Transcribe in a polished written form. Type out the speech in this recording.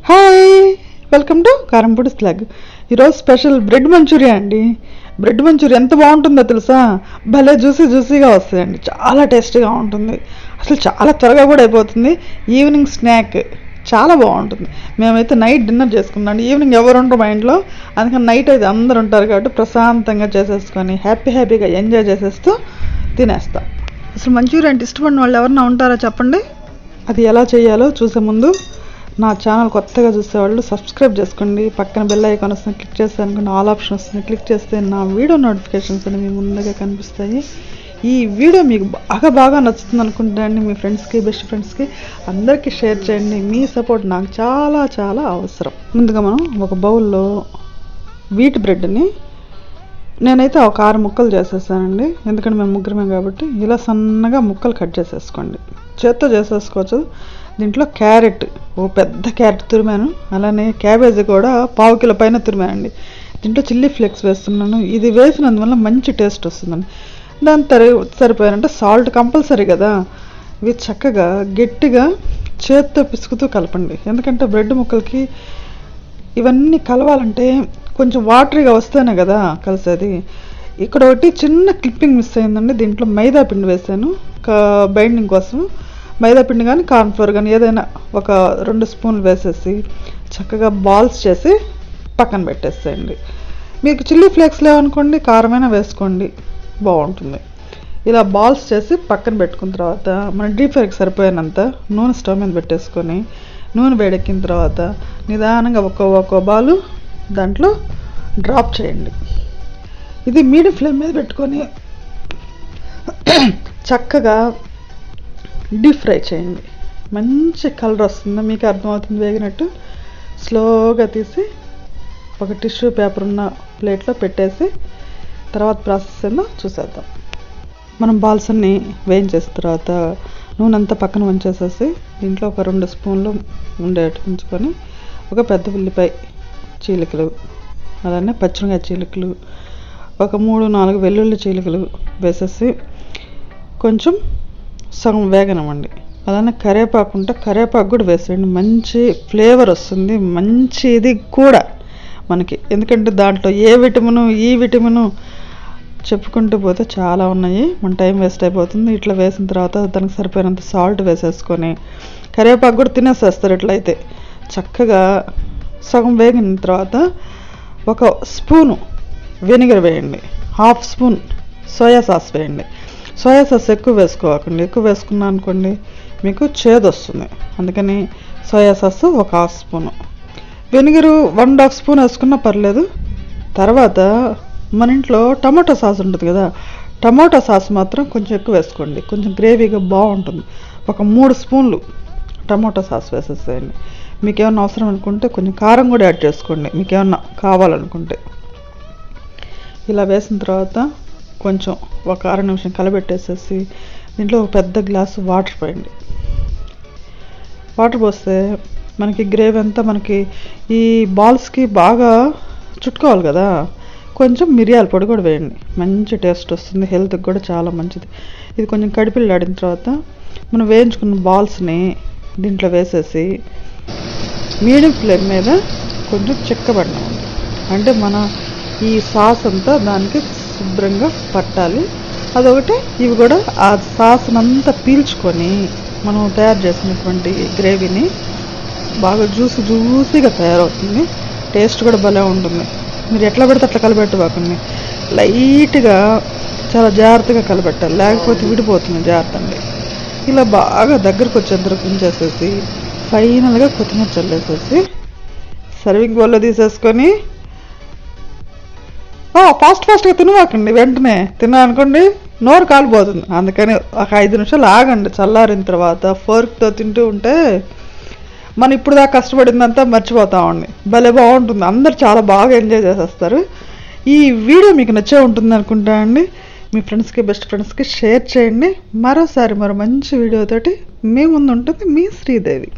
Hi, welcome to కారంపుడి'sVlog. ఈరోజు special bread manchuria అండి. బ్రెడ్ మంచూరియా ఎంత బాగుంటుందో తెలుసా? భలే జ్యూసీగా వస్తాయండి. చాలా టేస్టీగా ఉంటుంది. అసలు చాలా త్వరగా కూడా అయిపోతుంది. ఈవినింగ్ స్నాక్ చాలా బాగుంటుంది. మేమైతే నైట్ డిన్నర్ చేసుకున్నాం. ఈవినింగ్ ఎవరు ఉండరు మా ఇంట్లో, అందుకని నైట్ అయితే అందరు ఉంటారు కాబట్టి ప్రశాంతంగా చేసేసుకొని హ్యాపీగా ఎంజాయ్ చేసేస్తూ తినేస్తాం. అసలు మంచూరియా అంటే ఇష్టపడిన వాళ్ళు ఎవరన్నా ఉంటారా చెప్పండి? అది ఎలా చేయాలో చూసే ముందు నా ఛానల్ కొత్తగా చూసేవాళ్ళు సబ్స్క్రైబ్ చేసుకోండి. పక్కన బెల్ ఐకాన్ వస్తుంది, క్లిక్ చేస్తే అనుకున్న ఆల్ ఆప్షన్ వస్తుంది. క్లిక్ చేస్తే నా వీడియో నోటిఫికేషన్స్ అని మీ ముందుగా కనిపిస్తాయి. ఈ వీడియో మీకు బాగా నచ్చుతుంది అనుకుంటానండి. మీ ఫ్రెండ్స్కి, బెస్ట్ ఫ్రెండ్స్కి అందరికీ షేర్ చేయండి. మీ సపోర్ట్ నాకు చాలా అవసరం. ముందుగా మనం ఒక బౌల్లో వీట్ బ్రెడ్ని నేనైతే ఒక 6 ముక్కలు చేసేసానండి. ఎందుకంటే మేము ముగ్గురమే కాబట్టి ఇలా సన్నగా ముక్కలు కట్ చేసేసుకోండి. చేత్తో చేసేసుకోవచ్చు. దీంట్లో క్యారెట్, ఓ పెద్ద క్యారెట్ తురిమాను. అలానే క్యాబేజీ కూడా 1/2 కిలో పైన తురిమానండి. దీంట్లో చిల్లీ ఫ్లేక్స్ వేస్తున్నాను. ఇది వేసినందువల్ల మంచి టేస్ట్ వస్తుందండి. దాని సరిపోయారంటే సాల్ట్ కంపల్సరీ కదా. ఇవి చక్కగా గట్టిగా చేత్తో పిసుకుతూ కలపండి. ఎందుకంటే బ్రెడ్ ముక్కలకి ఇవన్నీ కలవాలంటే కొంచెం వాటరీగా వస్తేనే కదా కలిసేది. ఇక్కడ ఒకటి చిన్న క్లిప్పింగ్ మిస్ అయిందండి. దీంట్లో మైదా పిండి వేసాను బైండింగ్ కోసం. మైదా పిండి కానీ కార్న్ఫ్లోర్ కానీ ఏదైనా ఒక 2 స్పూన్లు వేసేసి చక్కగా బాల్స్ చేసి పక్కన పెట్టేసేయండి. మీకు చిల్లీ ఫ్లేక్స్ లేవనుకోండి, కారమైనా వేసుకోండి, బాగుంటుంది. ఇలా బాల్స్ చేసి పక్కన పెట్టుకున్న తర్వాత మన డీప్ ఫ్రైకి సరిపోయినంత నూనె స్టవ్ మీద పెట్టేసుకొని నూనె వేడెక్కిన తర్వాత నిదానంగా ఒక్కో బాలు దాంట్లో డ్రాప్ చేయండి. ఇది మీడియం ఫ్లేమ్ మీద పెట్టుకొని చక్కగా డీప్ ఫ్రై చేయండి. మంచి కలర్ వస్తుంది, మీకు అర్థమవుతుంది వేగినట్టు. స్లోగా తీసి ఒక టిష్యూ పేపర్ ఉన్న ప్లేట్లో పెట్టేసి తర్వాత ప్రాసెస్ ఏందో చూసేద్దాం. మనం బాల్స్ అన్ని వేయించేసిన తర్వాత నూనె అంతా పక్కన వంచేసేసి దీంట్లో ఒక 2 స్పూన్లు ఉండేట్టు ఉంచుకొని ఒక పెద్ద ఉల్లిపాయ చీలికలు, అలానే పచ్చిమిరపకాయ చీలికలు, ఒక 3-4 వెల్లుల్లి చీలికలు వేసేసి కొంచెం సగం వేగనవ్వండి. అలానే కరివేపాకు ఉంటే కరివేపాకు కూడా వేసేయండి. మంచి ఫ్లేవర్ వస్తుంది, మంచిది కూడా మనకి. ఎందుకంటే దాంట్లో ఏ విటమిను ఈ విటమిను చెప్పుకుంటూ పోతే చాలా ఉన్నాయి, మన టైం వేస్ట్ అయిపోతుంది. ఇట్లా వేసిన తర్వాత దానికి సరిపోయినంత సాల్ట్ వేసేసుకొని కరివేపాకు కూడా తినేసేస్తారు. ఇట్లయితే చక్కగా సగం వేగిన తర్వాత ఒక స్పూను వెనిగర్ వేయండి, 1/2 స్పూన్ సోయా సాస్ వేయండి. సోయా సాస్ ఎక్కువ వేసుకోకండి, ఎక్కువ వేసుకున్నా అనుకోండి మీకు చేదు వస్తుంది. అందుకని సోయా సాస్ ఒక 1/2 స్పూను, వెనిగరు 1.5 స్పూన్ వేసుకున్నా పర్లేదు. తర్వాత మన ఇంట్లో టమాటో సాస్ ఉంటుంది కదా, టమాటో సాస్ మాత్రం కొంచెం ఎక్కువ వేసుకోండి, కొంచెం గ్రేవీగా బాగుంటుంది. ఒక 3 స్పూన్లు టమాటో సాస్ వేసేసేయండి. మీకు ఏమన్నా అవసరం అనుకుంటే కొంచెం కారం కూడా యాడ్ చేసుకోండి, మీకు ఏమన్నా కావాలనుకుంటే. ఇలా వేసిన తర్వాత కొంచెం ఒక 1/2 నిమిషం కలబెట్టేసేసి దీంట్లో ఒక పెద్ద గ్లాసు వాటర్ పోయండి. వాటర్ పోస్తే మనకి గ్రేవీ అంతా మనకి ఈ బాల్స్కి బాగా చుట్టుకోవాలి కదా. కొంచెం మిరియాల పొడి కూడా వేయండి, మంచి టేస్ట్ వస్తుంది, హెల్త్కి కూడా చాలా మంచిది. ఇది కొంచెం కడిపిల్లాడిన తర్వాత మనం వేయించుకున్న బాల్స్ని దీంట్లో వేసేసి మీడియం ఫ్లేమ్ మీద కొంచెం చిక్కబడినాం. అంటే మన ఈ సాస్ అంతా దానికి శుభ్రంగా పట్టాలి. అదొకటి, ఇవి కూడా ఆ సాస్నంతా పీల్చుకొని మనం తయారు చేసినటువంటి గ్రేవీని బాగా జ్యూసీగా తయారవుతుంది. టేస్ట్ కూడా భలే ఉంటుంది. మీరు ఎట్లా పెడితే అట్లా కలబెట్టబాకండి, లైట్గా చాలా జాగ్రత్తగా కలబెట్టాలి, లేకపోతే విడిపోతుంది. జాగ్రత్త అండి. ఇలా బాగా దగ్గరకు వచ్చేంతరకు ఉంచేసేసి ఫైనల్గా కొత్తిమీర చల్లేసేసి సర్వింగ్ బౌల్లో తీసేసుకొని ఫాస్ట్గా తినవాకండి. వెంటనే తినాలనుకోండి నోరు కాలిపోతుంది. అందుకని ఒక 5 నిమిషాలు ఆగండి. చల్లారిన తర్వాత ఫోర్క్తో తింటూ ఉంటే మనం ఇప్పుడు దాకా కష్టపడిందంతా మర్చిపోతామండి. భలే బాగుంటుంది. అందరు చాలా బాగా ఎంజాయ్ చేసేస్తారు. ఈ వీడియో మీకు నచ్చే ఉంటుంది అనుకుంటా అండి. మీ ఫ్రెండ్స్కి, బెస్ట్ ఫ్రెండ్స్కి షేర్ చేయండి. మరో మంచి వీడియోతోటి మీ ముందు ఉంటుంది మీ శ్రీదేవి.